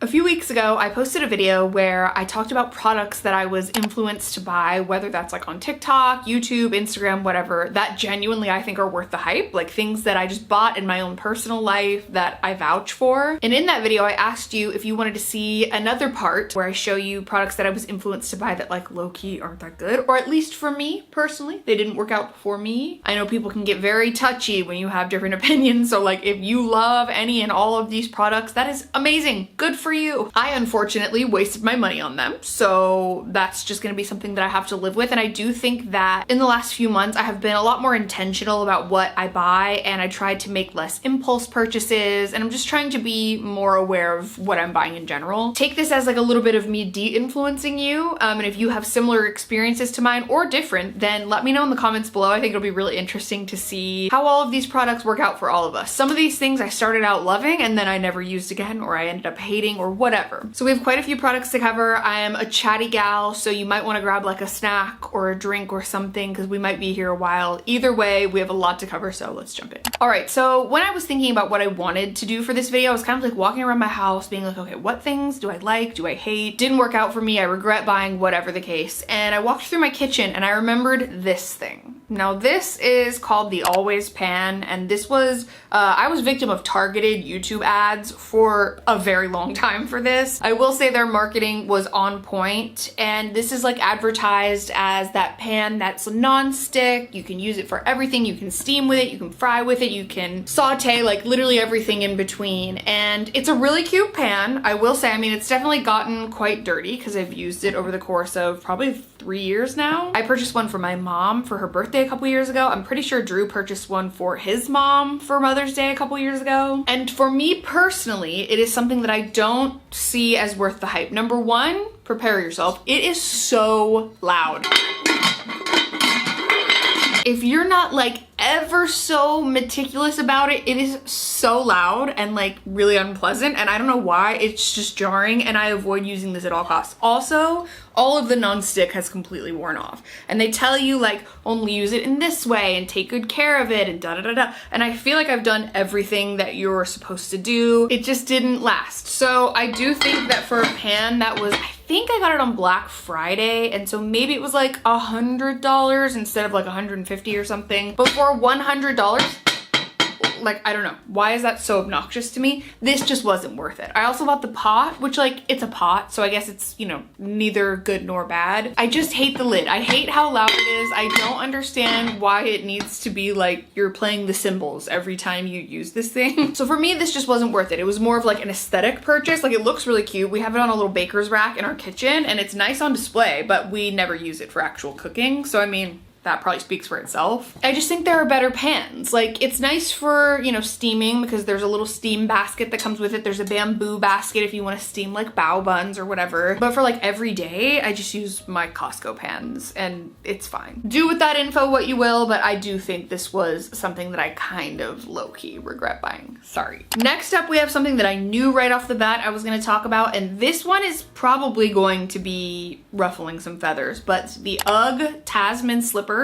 A few weeks ago, I posted a video where I talked about products that I was influenced to buy, whether that's like on TikTok, YouTube, Instagram, whatever, that genuinely I think are worth the hype, like things that I just bought in my own personal life that I vouch for. And in that video, I asked you if you wanted to see another part where I show you products that I was influenced to buy that like low-key aren't that good, or at least for me personally, they didn't work out for me. I know people can get very touchy when you have different opinions, so like if you love any and all of these products, that is amazing, good for you. I unfortunately wasted my money on them, so that's just gonna be something that I have to live with. And I do think that in the last few months I have been a lot more intentional about what I buy, and I tried to make less impulse purchases, and I'm just trying to be more aware of what I'm buying in general. Take this as like a little bit of me de-influencing you, and if you have similar experiences to mine or different, then let me know in the comments below. I think it'll be really interesting to see how all of these products work out for all of us. Some of these things I started out loving and then I never used again, or I ended up hating, or whatever. So we have quite a few products to cover. I am a chatty gal, so you might want to grab like a snack or a drink or something because we might be here a while. Either way, we have a lot to cover, so let's jump in. All right, so when I was thinking about what I wanted to do for this video, I was kind of like walking around my house being like, okay, what things do I like? Do I hate? Didn't work out for me. I regret buying, whatever the case. And I walked through my kitchen and I remembered this thing. Now this is called the Always Pan, and this was, I was victim of targeted YouTube ads for a very long time for this. I will say their marketing was on point, and this is like advertised as that pan that's non-stick. You can use it for everything. You can steam with it, you can fry with it, you can saute, like literally everything in between. And it's a really cute pan. I will say, I mean, it's definitely gotten quite dirty because I've used it over the course of probably 3 years now. I purchased one for my mom for her birthday a couple years ago. I'm pretty sure Drew purchased one for his mom for Mother's Day a couple years ago. And for me personally, it is something that I don't see as worth the hype. Number one, prepare yourself. It is so loud. If you're not like ever so meticulous about it, it is so loud and like really unpleasant, and I don't know why, it's just jarring, and I avoid using this at all costs. Also, all of the non-stick has completely worn off, and they tell you like only use it in this way and take good care of it and da da da da, and I feel like I've done everything that you're supposed to do. It just didn't last. So I do think that for a pan that was, I think I got it on Black Friday, and so maybe it was like $100 instead of like $150 or something. But for $100, like, I don't know, why is that so obnoxious to me? This just wasn't worth it. I also bought the pot, which like, it's a pot, so I guess it's, you know, neither good nor bad. I just hate the lid. I hate how loud it is. I don't understand why it needs to be like you're playing the cymbals every time you use this thing. So for me, this just wasn't worth it. It was more of like an aesthetic purchase. Like, it looks really cute. We have it on a little baker's rack in our kitchen, and it's nice on display, but we never use it for actual cooking. So I mean, that probably speaks for itself. I just think there are better pans. Like, it's nice for, you know, steaming because there's a little steam basket that comes with it. There's a bamboo basket if you want to steam like bao buns or whatever. But for like every day, I just use my Costco pans and it's fine. Do with that info what you will, but I do think this was something that I kind of low-key regret buying. Sorry. Next up, we have something that I knew right off the bat I was going to talk about, and this one is probably going to be ruffling some feathers, but the UGG Tasman slippers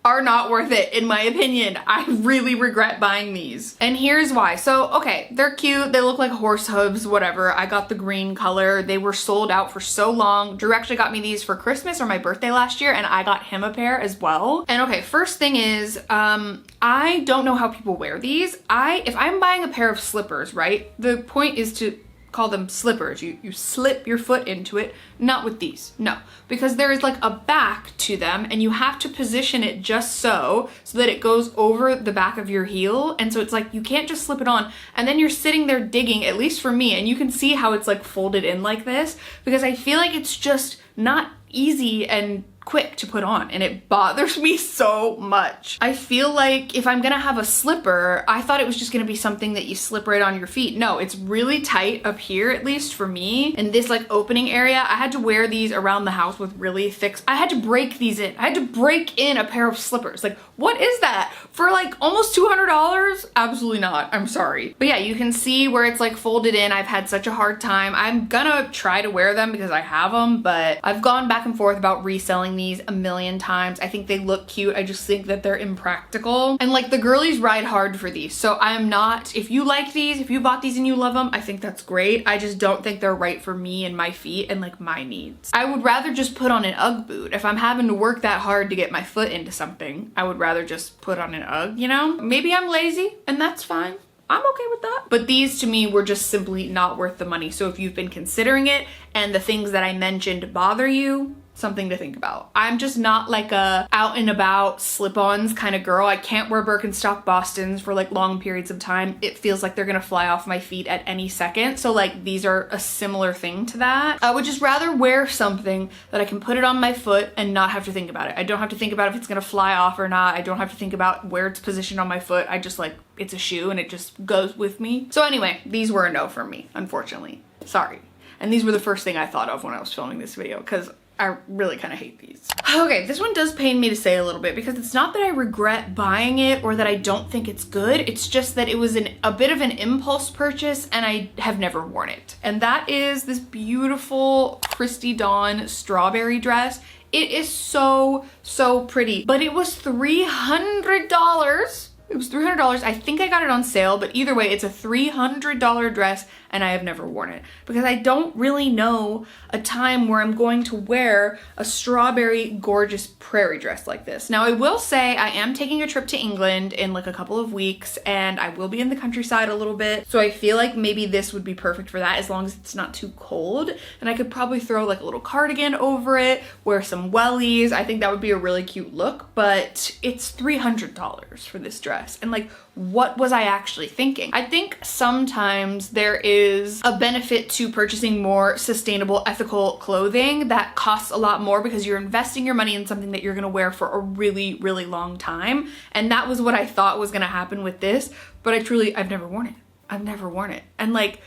are not worth it, in my opinion. I really regret buying these, and here's why. So okay, they're cute, they look like horse hooves, whatever. I got the green color. They were sold out for so long. Drew actually got me these for Christmas or my birthday last year, and I got him a pair as well. And okay, first thing is, I don't know how people wear these. If I'm buying a pair of slippers, right, the point is to call them slippers. You slip your foot into it, not with these, no, because there is like a back to them, and you have to position it just so that it goes over the back of your heel, and so it's like you can't just slip it on and then you're sitting there digging, at least for me, and you can see how it's like folded in like this, because I feel like it's just not easy and quick to put on, and it bothers me so much. I feel like if I'm gonna have a slipper, I thought it was just gonna be something that you slip right on your feet. No, it's really tight up here, at least for me, in this like opening area. I had to wear these around the house with really thick, I had to break these in. I had to break in a pair of slippers. Like, what is that? For like almost $200? Absolutely not, I'm sorry. But yeah, you can see where it's like folded in. I've had such a hard time. I'm gonna try to wear them because I have them, but I've gone back and forth about reselling these a million times. I think they look cute. I just think that they're impractical. And like the girlies ride hard for these. So I'm not, if you like these, if you bought these and you love them, I think that's great. I just don't think they're right for me and my feet and like my needs. I would rather just put on an UGG boot. If I'm having to work that hard to get my foot into something, I would rather just put on an UGG, you know? Maybe I'm lazy and that's fine. I'm okay with that. But these to me were just simply not worth the money. So if you've been considering it and the things that I mentioned bother you, something to think about. I'm just not like a out and about slip-ons kind of girl. I can't wear Birkenstock Bostons for like long periods of time. It feels like they're gonna fly off my feet at any second. So like these are a similar thing to that. I would just rather wear something that I can put it on my foot and not have to think about it. I don't have to think about if it's gonna fly off or not. I don't have to think about where it's positioned on my foot. I just like, it's a shoe and it just goes with me. So anyway, these were a no for me, unfortunately. Sorry. And these were the first thing I thought of when I was filming this video because I really kind of hate these. Okay, this one does pain me to say a little bit because it's not that I regret buying it or that I don't think it's good. It's just that it was a bit of an impulse purchase and I have never worn it. And that is this beautiful Christy Dawn strawberry dress. It is so, so pretty, but it was $300. It was $300. I think I got it on sale, but either way, it's a $300 dress and I have never worn it because I don't really know a time where I'm going to wear a strawberry gorgeous prairie dress like this. Now I will say I am taking a trip to England in like a couple of weeks and I will be in the countryside a little bit. So I feel like maybe this would be perfect for that as long as it's not too cold. And I could probably throw like a little cardigan over it, wear some wellies. I think that would be a really cute look, but it's $300 for this dress. And like, what was I actually thinking? I think sometimes there is a benefit to purchasing more sustainable, ethical clothing that costs a lot more because you're investing your money in something that you're gonna wear for a really, really long time. And that was what I thought was gonna happen with this, but I've never worn it. I've never worn it. And like,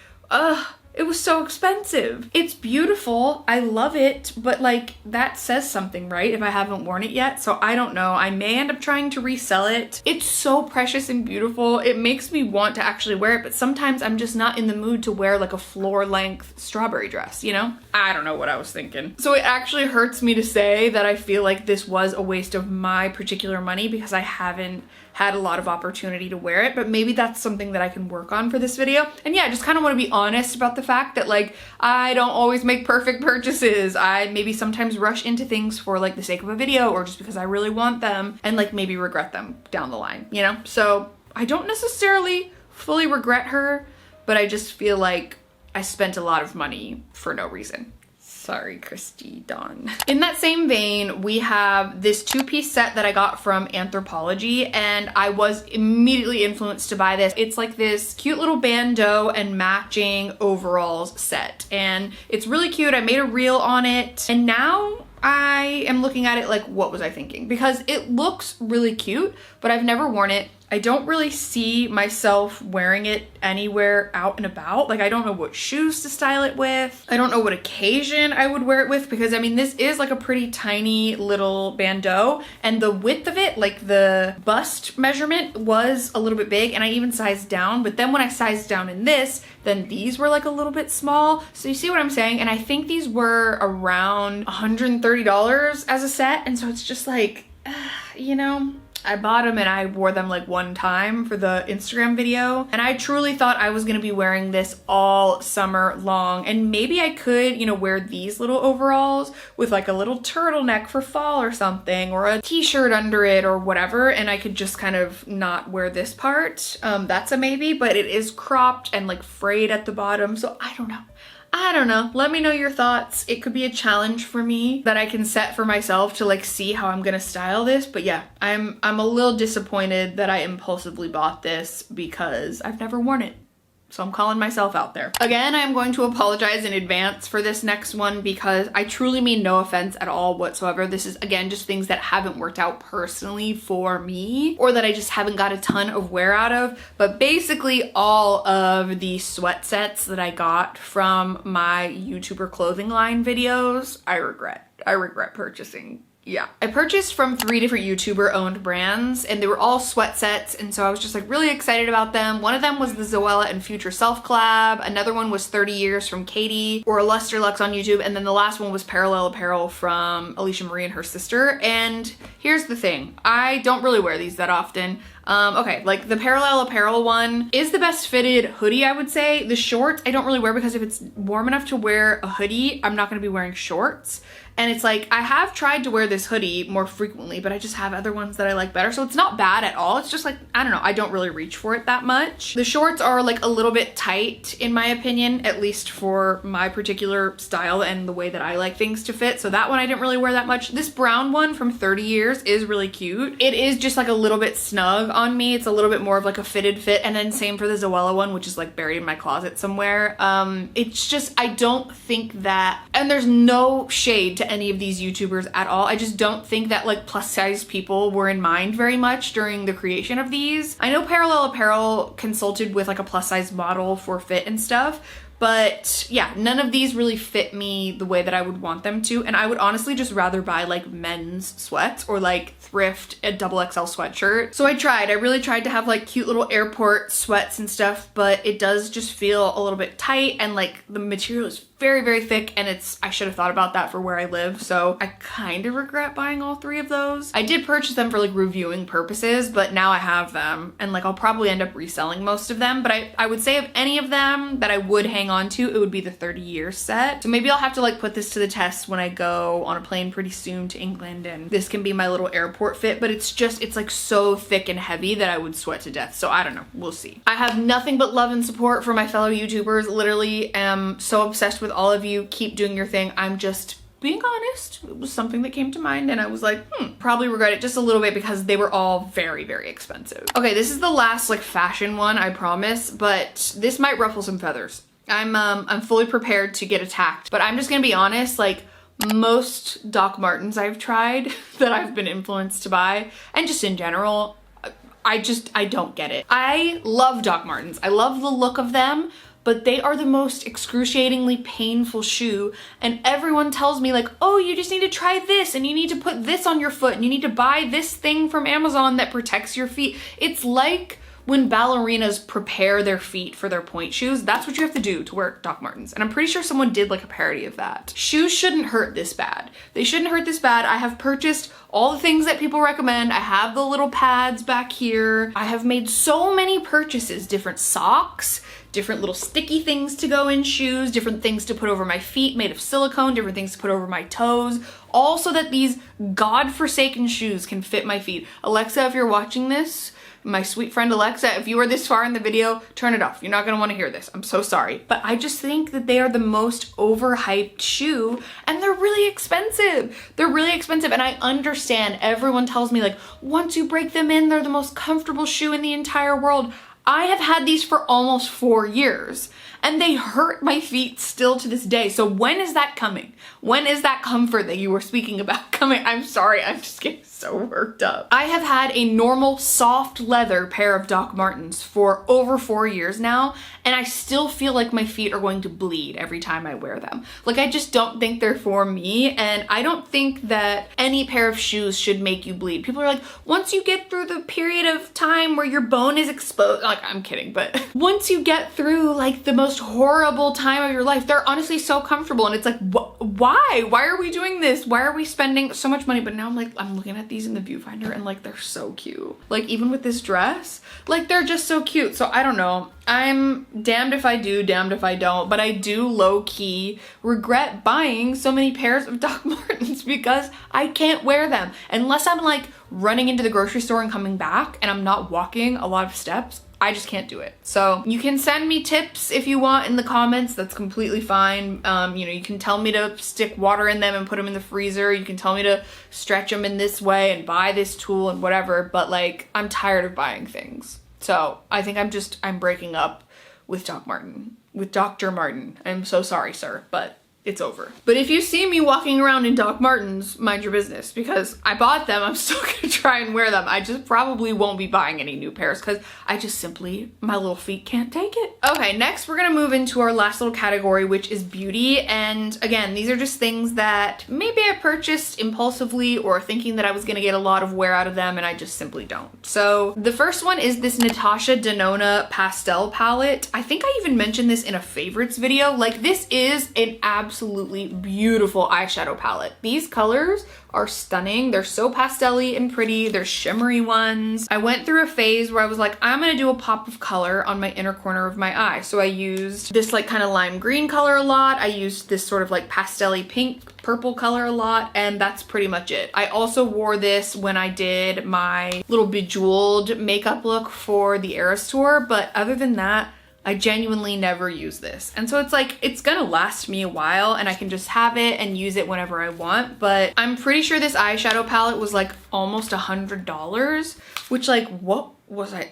it was so expensive. It's beautiful. I love it, but like that says something, right? If I haven't worn it yet. So I don't know. I may end up trying to resell it. It's so precious and beautiful. It makes me want to actually wear it, but sometimes I'm just not in the mood to wear like a floor length strawberry dress, you know? I don't know what I was thinking. So it actually hurts me to say that I feel like this was a waste of my particular money because I haven't had a lot of opportunity to wear it, but maybe that's something that I can work on for this video. And yeah, I just kind of want to be honest about the fact that like, I don't always make perfect purchases. I maybe sometimes rush into things for like the sake of a video or just because I really want them and like maybe regret them down the line, you know? So I don't necessarily fully regret her, but I just feel like I spent a lot of money for no reason. Sorry, Christy Dawn. In that same vein, we have this two-piece set that I got from Anthropologie, and I was immediately influenced to buy this. It's like this cute little bandeau and matching overalls set, and it's really cute. I made a reel on it, and now I am looking at it like, what was I thinking? Because it looks really cute, but I've never worn it. I don't really see myself wearing it anywhere out and about. Like, I don't know what shoes to style it with. I don't know what occasion I would wear it with because I mean, this is like a pretty tiny little bandeau and the width of it, like the bust measurement was a little bit big and I even sized down, but then when I sized down in this, then these were like a little bit small. So you see what I'm saying? And I think these were around $130 as a set. And so it's just like, you know, I bought them and I wore them like one time for the Instagram video. And I truly thought I was gonna be wearing this all summer long. And maybe I could, you know, wear these little overalls with like a little turtleneck for fall or something, or a t-shirt under it or whatever. And I could just kind of not wear this part. That's a maybe, but it is cropped and like frayed at the bottom. So I don't know. I don't know. Let me know your thoughts. It could be a challenge for me that I can set for myself to like see how I'm gonna style this. But yeah, I'm a little disappointed that I impulsively bought this because I've never worn it. So I'm calling myself out there. Again, I'm going to apologize in advance for this next one because I truly mean no offense at all whatsoever. This is, again, just things that haven't worked out personally for me or that I just haven't got a ton of wear out of. But basically all of the sweat sets that I got from my YouTuber clothing line videos, I regret purchasing Yeah, I purchased from 3 different YouTuber owned brands and they were all sweat sets, and so I was just like really excited about them. One of them was the Zoella and Future Self collab, another one was 30 Years from Katie or Luster Lux on YouTube, and then the last one was Parallel Apparel from Alicia Marie and her sister. And here's the thing, I don't really wear these that often. Okay, like the Parallel Apparel one is the best fitted hoodie, I would say. The shorts I don't really wear because if it's warm enough to wear a hoodie, I'm not gonna be wearing shorts. And it's like, I have tried to wear this hoodie more frequently, but I just have other ones that I like better. So it's not bad at all. It's just like, I don't know, I don't really reach for it that much. The shorts are like a little bit tight in my opinion, at least for my particular style and the way that I like things to fit. So that one I didn't really wear that much. This brown one from 30 Years is really cute. It is just like a little bit snug on me. It's a little bit more of like a fitted fit. And then same for the Zoella one, which is like buried in my closet somewhere. It's just, I don't think that, and there's no shade to any of these YouTubers at all. I just don't think that like plus size people were in mind very much during the creation of these. I know Parallel Apparel consulted with like a plus size model for fit and stuff, but yeah, none of these really fit me the way that I would want them to. And I would honestly just rather buy like men's sweats or like thrift a XXL sweatshirt. So I really tried to have like cute little airport sweats and stuff, but it does just feel a little bit tight and like the material is very, very thick, and I should have thought about that for where I live. So I kind of regret buying all 3 of those. I did purchase them for like reviewing purposes, but now I have them and like I'll probably end up reselling most of them. But I would say of any of them that I would hang on to, it would be the 30 Year set. So maybe I'll have to like put this to the test when I go on a plane pretty soon to England, and this can be my little airport fit, but it's like so thick and heavy that I would sweat to death. So I don't know, we'll see. I have nothing but love and support for my fellow YouTubers. Literally am so obsessed with all of you. Keep doing your thing. I'm just being honest. It was something that came to mind and I was like, probably regret it just a little bit because they were all very, very expensive. Okay, this is the last like fashion one, I promise, but this might ruffle some feathers. I'm fully prepared to get attacked, but I'm just gonna be honest, like most Doc Martens I've tried that I've been influenced to buy, and just in general, I don't get it. I love Doc Martens. I love the look of them, but they are the most excruciatingly painful shoe, and everyone tells me like, oh, you just need to try this and you need to put this on your foot and you need to buy this thing from Amazon that protects your feet. It's like when ballerinas prepare their feet for their point shoes, that's what you have to do to wear Doc Martens. And I'm pretty sure someone did like a parody of that. Shoes shouldn't hurt this bad. They shouldn't hurt this bad. I have purchased all the things that people recommend. I have the little pads back here. I have made so many purchases, different socks, different little sticky things to go in shoes, different things to put over my feet made of silicone, different things to put over my toes, all so that these godforsaken shoes can fit my feet. Alexa, if you're watching this, my sweet friend Alexa, if you are this far in the video, turn it off. You're not gonna wanna hear this. I'm so sorry. But I just think that they are the most overhyped shoe, and they're really expensive. They're really expensive, and I understand. Everyone tells me like, once you break them in, they're the most comfortable shoe in the entire world. I have had these for almost 4 years and they hurt my feet still to this day. So when is that coming? When is that comfort that you were speaking about coming? I'm sorry, I'm just getting so worked up. I have had a normal soft leather pair of Doc Martens for over 4 years now, and I still feel like my feet are going to bleed every time I wear them. Like, I just don't think they're for me, and I don't think that any pair of shoes should make you bleed. People are like, once you get through the period of time where your bone is exposed, like, I'm kidding, but once you get through like the most horrible time of your life, they're honestly so comfortable, and it's like, why? Why are we doing this? Why are we spending so much money? But now I'm like, I'm looking at these in the viewfinder and like, they're so cute. Like, even with this dress, like, they're just so cute. So I don't know. I'm damned if I do, damned if I don't, but I do low-key regret buying so many pairs of Doc Martens because I can't wear them unless I'm like running into the grocery store and coming back and I'm not walking a lot of steps. I just can't do it. So you can send me tips if you want in the comments. That's completely fine. You know, you can tell me to stick water in them and put them in the freezer. You can tell me to stretch them in this way and buy this tool and whatever, but like, I'm tired of buying things. So I think I'm breaking up with Dr. Martin. I'm so sorry, sir, but it's over. But if you see me walking around in Doc Martens, mind your business, because I bought them. I'm still gonna try and wear them. I just probably won't be buying any new pairs because I just simply, my little feet can't take it. Okay, next we're gonna move into our last little category, which is beauty. And again, these are just things that maybe I purchased impulsively or thinking that I was gonna get a lot of wear out of them, and I just simply don't. So the first one is this Natasha Denona pastel palette. I think I even mentioned this in a favorites video. Like, this is an absolutely beautiful eyeshadow palette. These colors are stunning. They're so pastel-y and pretty. They're shimmery ones. I went through a phase where I was like, I'm gonna do a pop of color on my inner corner of my eye. So I used this like kind of lime green color a lot. I used this sort of like pastel-y pink purple color a lot, and that's pretty much it. I also wore this when I did my little bejeweled makeup look for the Eras tour, but other than that, I genuinely never use this. And so it's like, it's gonna last me a while and I can just have it and use it whenever I want. But I'm pretty sure this eyeshadow palette was like almost $100, which like, what was I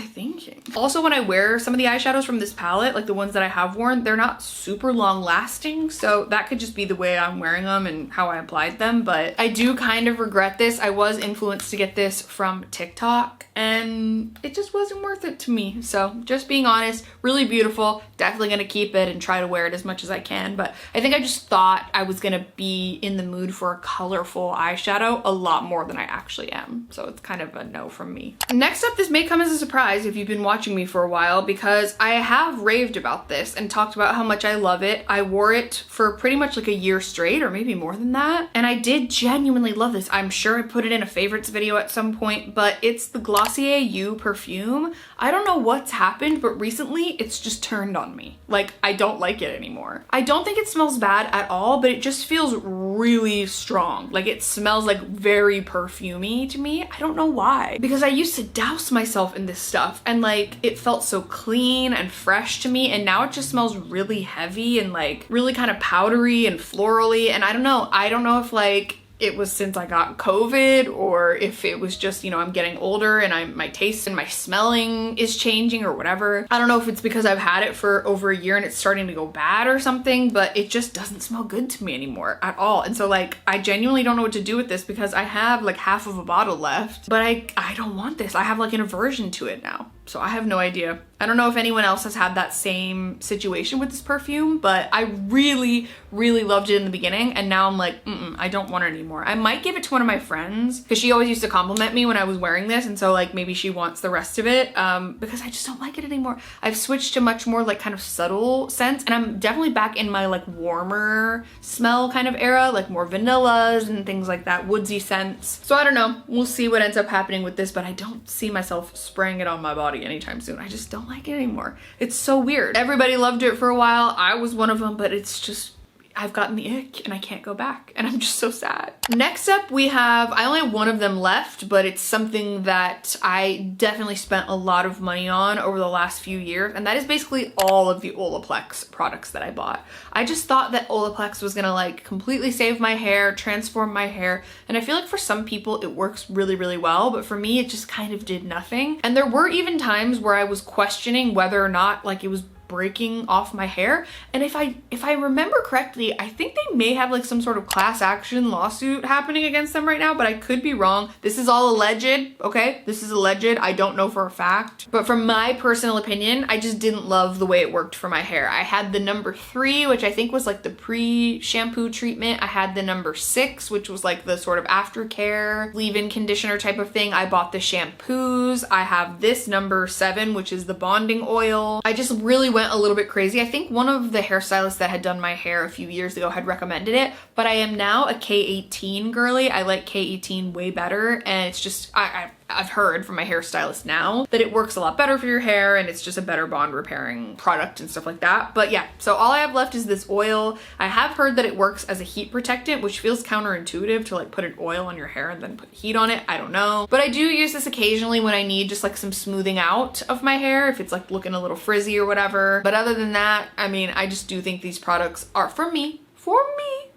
thinking? Also, when I wear some of the eyeshadows from this palette, like the ones that I have worn, they're not super long lasting. So that could just be the way I'm wearing them and how I applied them. But I do kind of regret this. I was influenced to get this from TikTok and it just wasn't worth it to me. So just being honest, really beautiful, definitely gonna keep it and try to wear it as much as I can. But I think I just thought I was gonna be in the mood for a colorful eyeshadow a lot more than I actually am. So it's kind of a no from me. Next up, this may come as a surprise if you've been watching me for a while, because I have raved about this and talked about how much I love it. I wore it for pretty much like a year straight, or maybe more than that. And I did genuinely love this. I'm sure I put it in a favorites video at some point, but it's the Glossier A U Perfume. I don't know what's happened, but recently it's just turned on me. Like, I don't like it anymore. I don't think it smells bad at all, but it just feels really strong. Like, it smells like very perfumey to me. I don't know why, because I used to douse myself in this stuff and like it felt so clean and fresh to me, and now it just smells really heavy and like really kind of powdery and florally. And I don't know if like it was since I got COVID, or if it was just, you know, I'm getting older and my taste and my smelling is changing or whatever. I don't know if it's because I've had it for over a year and it's starting to go bad or something, but it just doesn't smell good to me anymore at all. And so like, I genuinely don't know what to do with this, because I have like half of a bottle left, but I don't want this. I have like an aversion to it now. So I have no idea. I don't know if anyone else has had that same situation with this perfume, but I really, really loved it in the beginning, and now I'm like, I don't want it anymore. I might give it to one of my friends, because she always used to compliment me when I was wearing this, and so like maybe she wants the rest of it, because I just don't like it anymore. I've switched to much more like kind of subtle scents, and I'm definitely back in my like warmer smell kind of era, like more vanillas and things like that, woodsy scents. So I don't know, we'll see what ends up happening with this, but I don't see myself spraying it on my body anytime soon. I just don't like it anymore. It's so weird. Everybody loved it for a while. I was one of them, but it's just, I've gotten the ick and I can't go back, and I'm just so sad. Next up we have, I only have one of them left, but it's something that I definitely spent a lot of money on over the last few years, and that is basically all of the Olex products that I bought. I just thought that Olex was gonna like completely save my hair, transform my hair, and I feel like for some people it works really, really well, but for me it just kind of did nothing. And there were even times where I was questioning whether or not like it was breaking off my hair. And if I remember correctly, I think they may have like some sort of class action lawsuit happening against them right now, but I could be wrong. This is all alleged, okay? This is alleged. I don't know for a fact. But from my personal opinion, I just didn't love the way it worked for my hair. I had the number 3, which I think was like the pre-shampoo treatment. I had the number 6, which was like the sort of aftercare, leave-in conditioner type of thing. I bought the shampoos. I have this number 7, which is the bonding oil. I just really went a little bit crazy. I think one of the hairstylists that had done my hair a few years ago had recommended it, but I am now a K18 girly. I like K18 way better, and it's just, I've heard from my hairstylist now that it works a lot better for your hair, and it's just a better bond repairing product and stuff like that. But yeah, so all I have left is this oil. I have heard that it works as a heat protectant, which feels counterintuitive to like put an oil on your hair and then put heat on it. I don't know. But I do use this occasionally when I need just like some smoothing out of my hair, if it's like looking a little frizzy or whatever. But other than that, I mean, I just do think these products are, for me,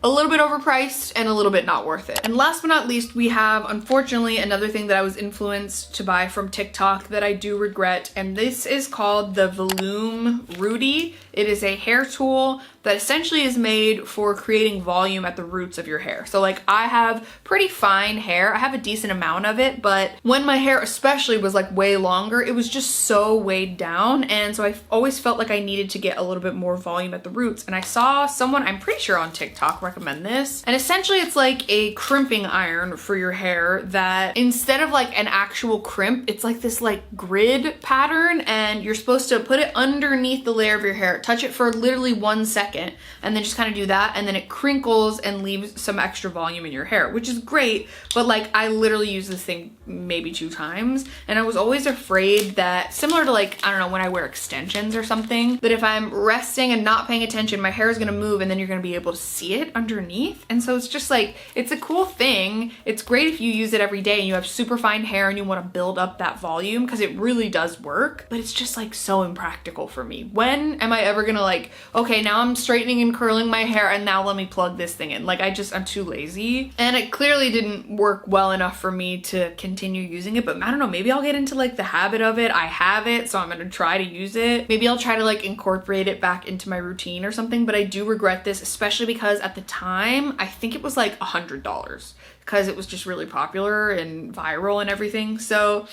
a little bit overpriced and a little bit not worth it. And last but not least, we have, unfortunately, another thing that I was influenced to buy from TikTok that I do regret, and this is called the Volum Rudy. It is a hair tool that essentially is made for creating volume at the roots of your hair. So like I have pretty fine hair. I have a decent amount of it, but when my hair especially was like way longer, it was just so weighed down. And so I always felt like I needed to get a little bit more volume at the roots. And I saw someone, I'm pretty sure on TikTok, recommend this. And essentially it's like a crimping iron for your hair that instead of like an actual crimp, it's like this like grid pattern, and you're supposed to put it underneath the layer of your hair, touch it for literally 1 second, and then just kind of do that, and then it crinkles and leaves some extra volume in your hair, which is great. But like I literally use this thing maybe 2 times, and I was always afraid that, similar to like, I don't know, when I wear extensions or something, that if I'm resting and not paying attention, my hair is gonna move and then you're gonna be able to see it underneath. And so it's just like, it's a cool thing. It's great if you use it every day and you have super fine hair and you wanna build up that volume, because it really does work, but it's just like so impractical for me. When am I ever gonna like, okay, now I'm straightening and curling my hair and now let me plug this thing in? Like I'm too lazy. And it clearly didn't work well enough for me to continue using it, but I don't know, maybe I'll get into like the habit of it. I have it, so I'm gonna try to use it. Maybe I'll try to like incorporate it back into my routine or something, but I do regret this, especially because at the time, I think it was like $100 because it was just really popular and viral and everything. So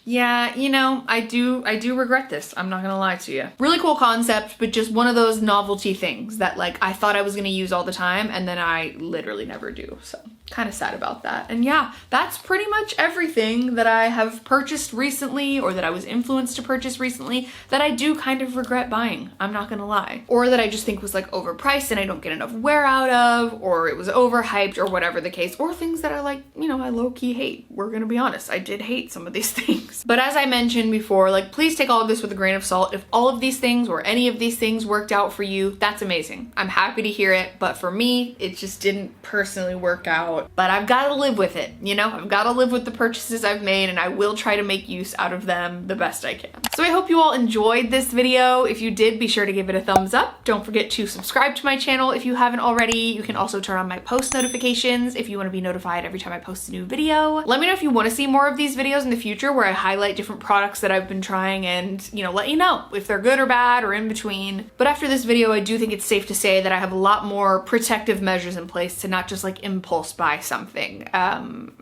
yeah, you know, I do regret this. I'm not gonna lie to you. Really cool concept, but just one of those novelty things that like I thought I was gonna use all the time and then I literally never do. So kind of sad about that. And yeah, that's pretty much everything that I have purchased recently, or that I was influenced to purchase recently, that I do kind of regret buying. I'm not gonna lie. Or that I just think was like overpriced and I don't get enough wear out of, or it was overhyped, or whatever the case, or things that I like, you know, I low-key hate. We're gonna be honest, I did hate some of these things. But as I mentioned before, like please take all of this with a grain of salt. If all of these things or any of these things worked out for you, that's amazing. I'm happy to hear it, but for me, it just didn't personally work out. But I've got to live with it, you know? I've got to live with the purchases I've made, and I will try to make use out of them the best I can. So I hope you all enjoyed this video. If you did, be sure to give it a thumbs up. Don't forget to subscribe to my channel if you haven't already. You can also turn on my post notifications if you want to be notified every time I post a new video. Let me know if you want to see more of these videos in the future where I highlight different products that I've been trying and, you know, let you know if they're good or bad or in between. But after this video, I do think it's safe to say that I have a lot more protective measures in place to not just like impulse buy something,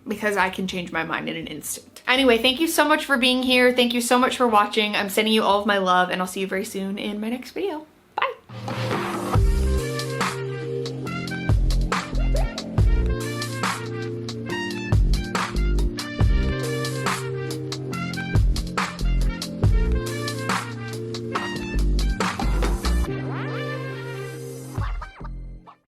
because I can change my mind in an instant. Anyway, thank you so much for being here. Thank you so much for watching. I'm sending you all of my love, and I'll see you very soon in my next video. Bye.